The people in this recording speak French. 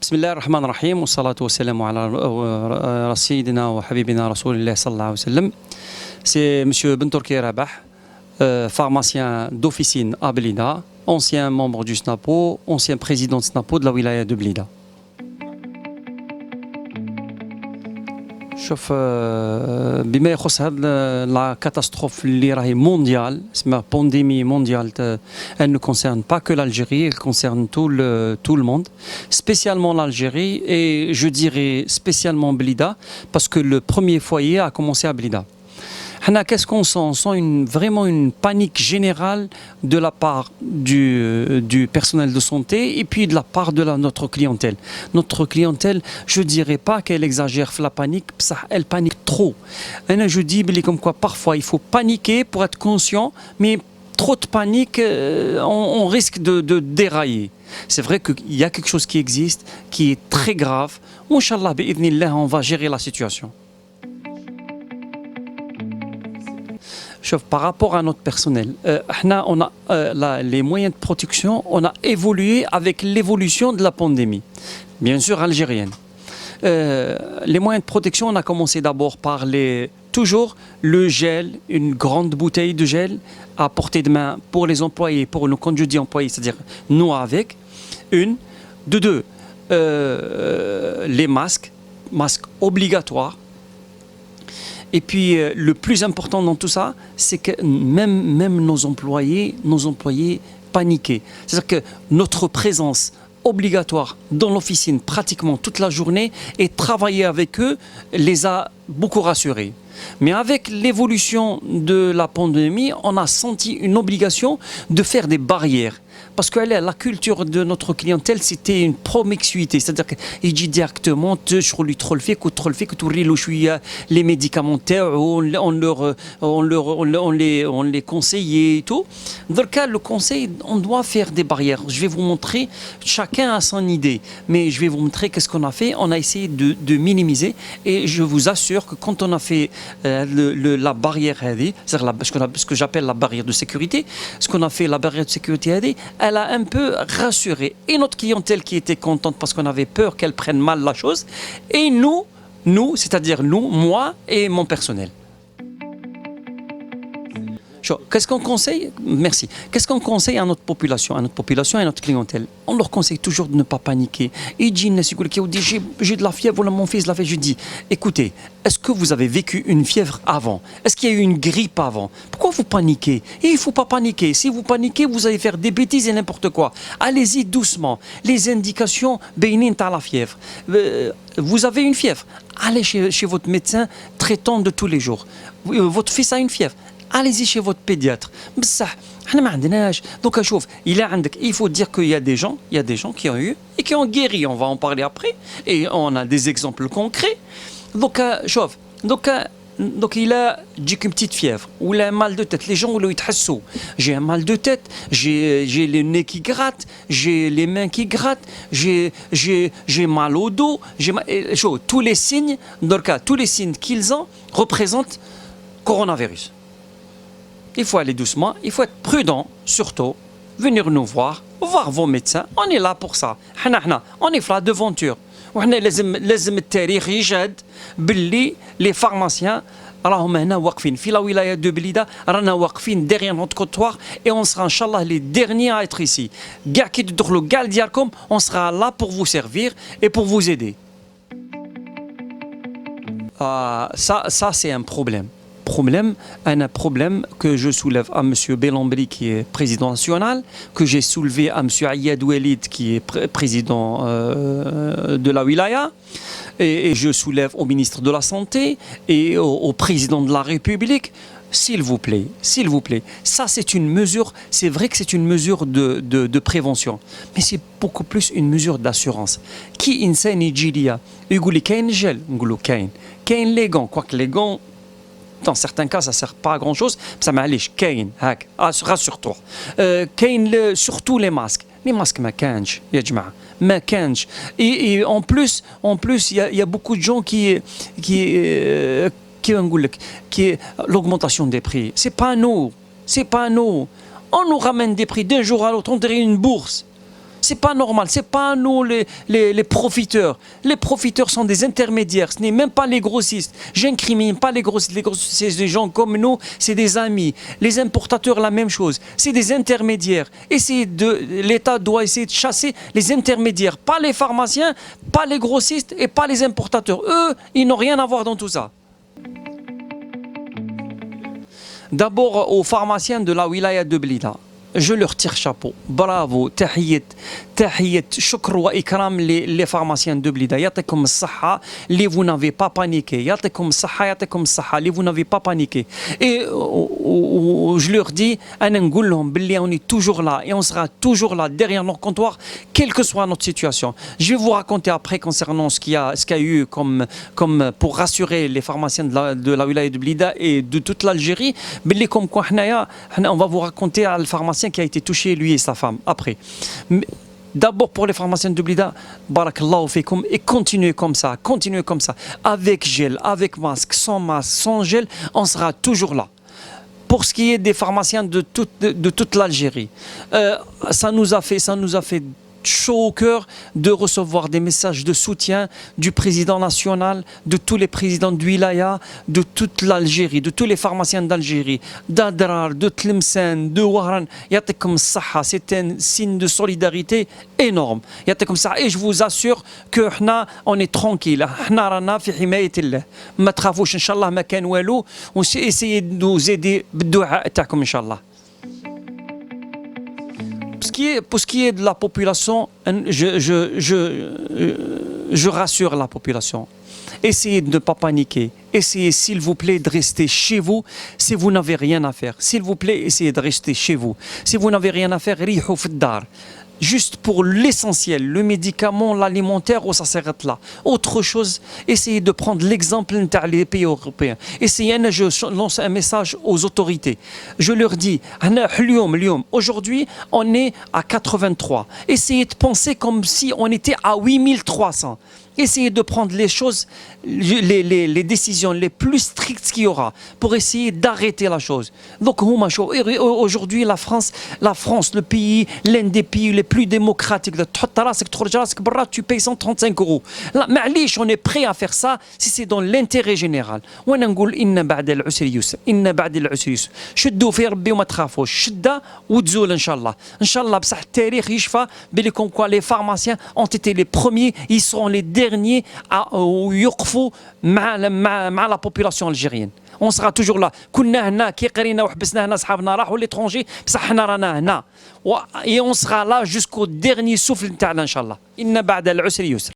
بسم الله الرحمن الرحيم والصلاة والسلام على سيدنا وحبيبنا رسول الله صلى الله عليه وسلم. C'est Monsieur Bentorki Rabah, pharmacien d'officine à Blida, ancien membre du SNAPO, ancien président de SNAPO de la wilaya de Blida. شوف بما يخص هذه لا كاتاستروف اللي راهي مونديال اسمها بانديمي مونديال elle ne concerne pas que l'Algérie, elle concerne tout le monde, spécialement l'Algérie et je dirais spécialement Blida parce que le premier foyer a commencé à Blida. Qu'est-ce qu'on sent? On sent vraiment une panique générale de la part du personnel de santé et puis de la part de notre clientèle. Notre clientèle, je ne dirais pas qu'elle exagère la panique, elle panique trop. Je dis comme quoi parfois il faut paniquer pour être conscient, mais trop de panique, on risque de dérailler. C'est vrai qu'il y a quelque chose qui existe, qui est très grave. Inch'Allah, on va gérer la situation. Par rapport à notre personnel, on a les moyens de protection, on a évolué avec l'évolution de la pandémie, bien sûr algérienne. Les moyens de protection, on a commencé d'abord par toujours le gel, une grande bouteille de gel à portée de main pour les employés, pour nous, quand je dis employés, c'est-à-dire nous avec, deux, les masques obligatoires. Et puis le plus important dans tout ça, c'est que même nos employés paniquaient. C'est-à-dire que notre présence obligatoire dans l'officine pratiquement toute la journée et travailler avec eux les a beaucoup rassurés. Mais avec l'évolution de la pandémie, on a senti une obligation de faire des barrières. Parce que la culture de notre clientèle, c'était une promiscuité. C'est-à-dire qu'il dit directement, les médicaments, on les conseillait et tout. Dans le cas, le conseil, on doit faire des barrières. Je vais vous montrer, chacun a son idée. Mais je vais vous montrer qu'est-ce qu'on a fait. On a essayé de minimiser. Et je vous assure que quand on a fait la barrière, c'est-à-dire ce que j'appelle la barrière de sécurité, ce qu'on a fait, la barrière de sécurité, elle a un peu rassuré et notre clientèle qui était contente parce qu'on avait peur qu'elle prenne mal la chose et nous, c'est-à-dire moi et mon personnel. Qu'est-ce qu'on conseille? Merci. Qu'est-ce qu'on conseille à notre population et à notre clientèle? On leur conseille toujours de ne pas paniquer. Et j'ai de la fièvre, mon fils l'a fait. Je dis, écoutez, est-ce que vous avez vécu une fièvre avant? Est-ce qu'il y a eu une grippe avant? Pourquoi vous paniquez? Et il ne faut pas paniquer. Si vous paniquez, vous allez faire des bêtises et n'importe quoi. Allez-y doucement. Les indications, à la fièvre. Vous avez une fièvre? Allez chez votre médecin traitant de tous les jours. Votre fils a une fièvre? Allez-y chez votre pédiatre. Donc, il faut dire qu'il y a des gens qui ont eu et qui ont guéri. On va en parler après. Et on a des exemples concrets. Donc, il a une petite fièvre ou il a un mal de tête. Les gens ont eu j'ai un mal de tête, j'ai le nez qui gratte, j'ai les mains qui grattent, j'ai mal au dos. Tous les signes, tous les signes qu'ils ont représentent coronavirus. Il faut aller doucement, il faut être prudent, surtout, venir nous voir vos médecins. On est là pour ça. On est là d'aventure. لازم التاريخ يشهد باللي les pharmaciens راهم هنا واقفين في la wilaya de Blida رانا واقفين derrière notre comptoir et on sera inchallah les derniers à être ici. كاع كي تدخلوا كاع ديالكم on sera là pour vous servir et pour vous aider. Ça c'est un problème. Un problème que je soulève à M. Belambri qui est président national, que j'ai soulevé à M. Ayad Ouelid qui est président de la wilaya, et je soulève au ministre de la Santé et au président de la République. S'il vous plaît, ça c'est une mesure, c'est vrai que c'est une mesure de prévention, mais c'est beaucoup plus une mesure d'assurance. Qui insane يجي يقول لي كاين الجل نقول له كاين les gants, quoique les gants dans certains cas ça sert pas à grand chose, ça معليش كاين هاك rassure-toi. كاين surtout les masques ما كانش يا جماعه ما كانش et en plus il y a beaucoup de gens qui l'augmentation des prix, c'est pas nous, on nous ramène des prix d'un jour à l'autre, on dirait une bourse. C'est pas normal, c'est pas nous les profiteurs. Les profiteurs sont des intermédiaires, ce n'est même pas les grossistes. J'incrimine pas les grossistes, c'est des gens comme nous, c'est des amis. Les importateurs, la même chose, c'est des intermédiaires. L'État doit essayer de chasser les intermédiaires, pas les pharmaciens, pas les grossistes et pas les importateurs. Eux, ils n'ont rien à voir dans tout ça. D'abord aux pharmaciens de la wilaya de Blida. Je leur tire chapeau. Bravo, tahiyat, shukr wa ikram les pharmaciens de Blida. Yatikum saha, vous n'avez pas paniqué. Yatikum saha, vous n'avez pas paniqué. Et je leur dis, on est toujours là et on sera toujours là derrière nos comptoirs, quelle que soit notre situation. Je vais vous raconter après concernant ce qu'il y a eu comme pour rassurer les pharmaciens de la wilaya de Blida et de toute l'Algérie. Comme quoi, on va vous raconter à le pharmacien qui a été touché, lui et sa femme, après. D'abord pour les pharmaciens de Blida, barakallahu fikum, et continuez comme ça, avec gel, avec masque, sans gel, on sera toujours là. Pour ce qui est des pharmaciens de toute l'Algérie, ça nous a fait chaud au cœur de recevoir des messages de soutien du président national, de tous les présidents de wilaya, de toute l'Algérie, de tous les pharmaciens d'Algérie, d'Adrar, de Tlemcen, de Wahran. Yatikum saha, c'est un signe de solidarité énorme. Yatikum saha, et je vous assure que on est tranquille. Hna rana fi himayatillah. Ma tkhafouch inchallah ma kan walou, on essayez de nous aider biddu'a ta'akum inchallah. Pour ce qui est de la population, je rassure la population. Essayez de ne pas paniquer. Essayez, s'il vous plaît, de rester chez vous si vous n'avez rien à faire. S'il vous plaît, essayez de rester chez vous. Si vous n'avez rien à faire, rihou fid-dar. Juste pour l'essentiel, le médicament, l'alimentaire, ça s'arrête là. Autre chose, essayez de prendre l'exemple des pays européens. Essayez, je lance un message aux autorités. Je leur dis, aujourd'hui, on est à 83. Essayez de penser comme si on était à 8300. Essayez de prendre les choses, les décisions les plus strictes qu'il y aura pour essayer d'arrêter la chose. Donc, aujourd'hui, la France, le pays, l'un des pays les plus démocratiques, tu payes 135 €. Là, on est prêt à faire ça si c'est dans l'intérêt général. شدوا في ربي وما تخافوش شدة وتزول ان شاء الله بصح التاريخ يشفى بلي كوم كوا les pharmaciens ont été les premiers, ils seront les derniers à يوقفوا مع la population algérienne. On sera toujours là. كنا هنا كي قرينا وحبسنا هنا صحابنا راحوا ليترونجي بصح حنا رانا هنا et on sera là jusqu'au dernier souffle نتاعنا ان شاء الله. إن بعد العسر يسر.